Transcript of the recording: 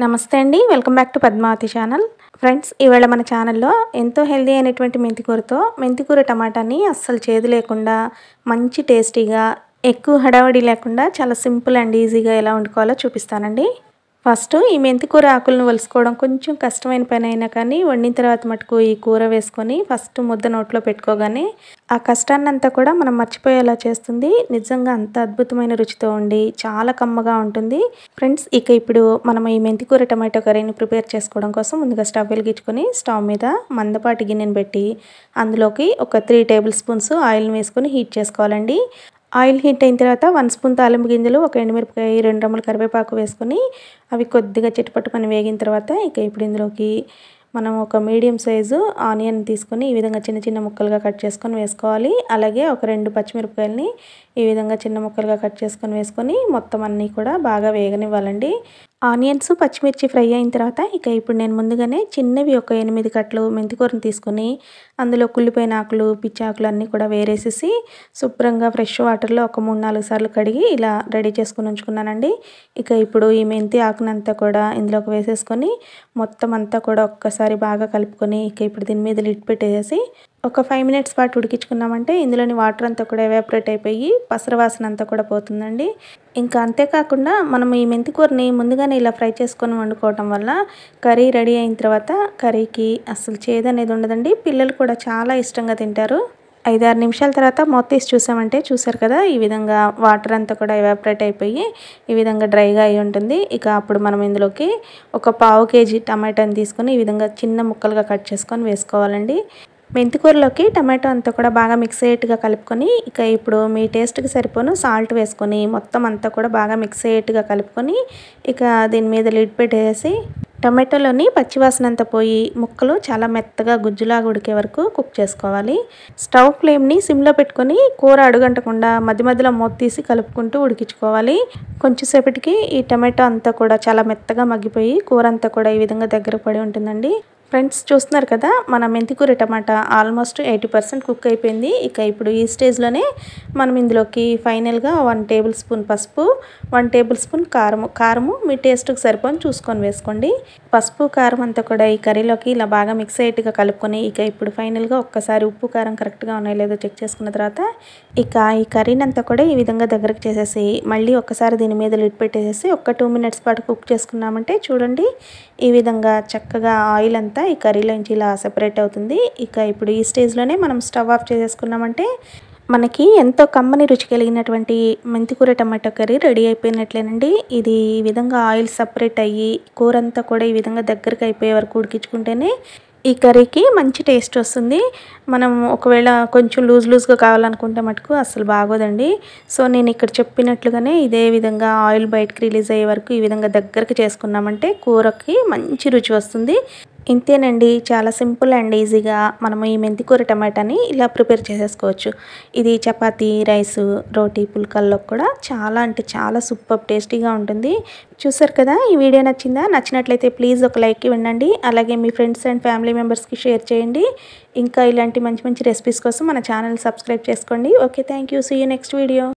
నమస్తే అండి, welcome back to Padmavati channel. Friends, ఇవాళ మన ఛానల్లో ఎంతో హెల్దీ అయినటువంటి మెంతికూర టమాటాని అస్సలు చేదు లేకుండా మంచి టేస్టీగా ఎక్కువ హడావడి లేకుండా చాలా సింపుల్ అండ్ ఈజీగా ఎలా వండుకోవాలో చూపిస్తానండి. ఫస్ట్ ఈ మెంతికూర ఆకులను వలుసుకోవడం కొంచెం కష్టమైన పని అయినా కానీ వండిన తర్వాత మటుకు ఈ కూర వేసుకొని ఫస్ట్ ముద్ద నోట్లో పెట్టుకోగానే ఆ కష్టాన్నంతా కూడా మనం మర్చిపోయేలా చేస్తుంది. నిజంగా అంత అద్భుతమైన రుచితో ఉండి చాలా కమ్మగా ఉంటుంది. ఫ్రెండ్స్, ఇక ఇప్పుడు మనం ఈ మెంతికూర టమాటో కర్రీని ప్రిపేర్ చేసుకోవడం కోసం ముందుగా స్టవ్ వెలిగించుకొని స్టవ్ మీద మందపాటి గిన్నెను పెట్టి అందులోకి ఒక 3 టేబుల్ స్పూన్స్ ఆయిల్ని వేసుకొని హీట్ చేసుకోవాలండి. ఆయిల్ హీట్ అయిన తర్వాత 1 స్పూన్ తాలింపు గింజలు, ఒక ఎండుమిరపకాయ, 2 రెమ్మల కరివేపాకు వేసుకొని అవి కొద్దిగా చిటపటమని వేగిన తర్వాత ఇక ఇప్పుడు ఇందులోకి మనం ఒక మీడియం సైజు ఆనియన్ తీసుకొని ఈ విధంగా చిన్న చిన్న ముక్కలుగా కట్ చేసుకొని వేసుకోవాలి. అలాగే ఒక 2 పచ్చిమిరపకాయలని ఈ విధంగా చిన్న ముక్కలుగా కట్ చేసుకొని వేసుకొని మొత్తం అన్నీ కూడా బాగా వేగనివ్వాలండి. ఆనియన్స్, పచ్చిమిర్చి ఫ్రై అయిన తర్వాత ఇక ఇప్పుడు నేను ముందుగానే చిన్నవి ఒక 8 కట్టలు మెంతికూరను తీసుకొని అందులో కుళ్ళిపోయిన ఆకులు, పిచ్చి ఆకులు అన్నీ కూడా వేరేసేసి శుభ్రంగా ఫ్రెష్ వాటర్లో ఒక 3-4 సార్లు కడిగి ఇలా రెడీ చేసుకుని ఉంచుకున్నానండి. ఇక ఇప్పుడు ఈ మెంతి ఆకునంతా కూడా ఇందులోకి వేసేసుకొని మొత్తం అంతా కూడా ఒక్కసారి బాగా కలుపుకొని ఇక ఇప్పుడు దీని మీద లిడ్ పెట్టేసి ఒక 5 మినిట్స్ పాటు ఉడికించుకున్నామంటే ఇందులోని వాటర్ అంతా కూడా ఎవాపరేట్ అయిపోయి పసర వాసన అంతా కూడా పోతుందండి. ఇంకా అంతేకాకుండా మనం ఈ మెంతికూరని ముందుగానే ఇలా ఫ్రై చేసుకొని వండుకోవటం వల్ల కర్రీ రెడీ అయిన తర్వాత కర్రీకి అసలు చేదు అనేది ఉండదండి. పిల్లలు కూడా చాలా ఇష్టంగా తింటారు. 5-6 నిమిషాల తర్వాత మూత తీసి చూసామంటే చూసారు కదా, ఈ విధంగా వాటర్ అంతా కూడా ఎవాపరేట్ అయిపోయి ఈ విధంగా డ్రైగా అయి ఉంటుంది. ఇక అప్పుడు మనం ఇందులోకి ఒక 1/2 కేజీ టమాటాని తీసుకొని ఈ విధంగా చిన్న ముక్కలుగా కట్ చేసుకొని వేసుకోవాలండి. మెంతికూరలోకి టమాటో అంతా కూడా బాగా మిక్స్ అయ్యేట్టుగా కలుపుకొని ఇక ఇప్పుడు మీ టేస్ట్కి సరిపోను సాల్ట్ వేసుకొని మొత్తం అంతా కూడా బాగా మిక్స్ అయ్యేట్టుగా కలుపుకొని ఇక దీని మీద లిడ్ పెట్టేసి టమాటోలోని పచ్చివాసన అంతా పోయి ముక్కలు చాలా మెత్తగా గుజ్జులాగా ఉడికే వరకు కుక్ చేసుకోవాలి. స్టవ్ ఫ్లేమ్ని సిమ్లో పెట్టుకొని కూర అడుగంటకుండా మధ్య మధ్యలో మూత తీసి కలుపుకుంటూ ఉడికించుకోవాలి. కొంచెంసేపటికి ఈ టమాటో అంతా కూడా చాలా మెత్తగా మగ్గిపోయి కూర అంతా కూడా ఈ విధంగా దగ్గర పడి ఉంటుందండి. ఫ్రెండ్స్, చూస్తున్నారు కదా, మన మెంతికూర టమాటా ఆల్మోస్ట్ 80% కుక్ అయిపోయింది. ఇక ఇప్పుడు ఈ స్టేజ్లోనే మనం ఇందులోకి ఫైనల్గా 1 టేబుల్ స్పూన్ పసుపు, 1 టేబుల్ స్పూన్ కారము మీ టేస్ట్కి సరిపోని చూసుకొని వేసుకోండి. పసుపు, కారం అంతా కూడా ఈ కర్రీలోకి ఇలా బాగా మిక్స్ అయ్యేట్టుగా కలుపుకొని ఇక ఇప్పుడు ఫైనల్గా ఒక్కసారి ఉప్పు, కారం కరెక్ట్గా ఉన్నాయో లేదో చెక్ చేసుకున్న తర్వాత ఇక ఈ కర్రీని అంతా కూడా ఈ విధంగా దగ్గరకు చేసేసి మళ్ళీ ఒక్కసారి దీని మీద లిడ్ పెట్టేసి ఒక 2 మినిట్స్ పాటు కుక్ చేసుకున్నామంటే చూడండి, ఈ విధంగా చక్కగా ఆయిల్ అంతా ఈ కర్రీలోంచి ఇలా సెపరేట్ అవుతుంది. ఇక ఇప్పుడు ఈ స్టేజ్లోనే మనం స్టవ్ ఆఫ్ చేసేసుకున్నామంటే మనకి ఎంతో కమ్మని రుచి కలిగినటువంటి మెంతికూర టమాటో కర్రీ రెడీ అయిపోయినట్లేనండి. ఇది ఈ విధంగా ఆయిల్ సపరేట్ అయ్యి కూర అంతా కూడా ఈ విధంగా దగ్గరికి అయిపోయే వరకు ఉడికించుకుంటేనే ఈ కర్రీకి మంచి టేస్ట్ వస్తుంది. మనం ఒకవేళ కొంచెం లూజ్గా కావాలనుకుంటే మటుకు అస్సలు బాగోదండి. సో నేను ఇక్కడ చెప్పినట్లుగానే ఇదే విధంగా ఆయిల్ బయటకు రిలీజ్ అయ్యే వరకు ఈ విధంగా దగ్గరికి చేసుకున్నామంటే కూరకి మంచి రుచి వస్తుంది. ఇంతేనండి, చాలా సింపుల్ అండ్ ఈజీగా మనము ఈ మెంతికూర టమాటాని ఇలా ప్రిపేర్ చేసేసుకోవచ్చు. ఇది చపాతీ, రైసు, రోటీ, పుల్కాల్లో కూడా చాలా అంటే చాలా సూపర్ టేస్టీగా ఉంటుంది. చూసారు కదా, ఈ వీడియో నచ్చిందా? నచ్చినట్లయితే ప్లీజ్ ఒక లైక్ ఇవ్వండి. అలాగే మీ ఫ్రెండ్స్ అండ్ ఫ్యామిలీ మెంబర్స్కి షేర్ చేయండి. ఇంకా ఇలాంటి మంచి మంచి రెసిపీస్ కోసం మన ఛానల్ సబ్స్క్రైబ్ చేసుకోండి. Okay, thank you. See you next video.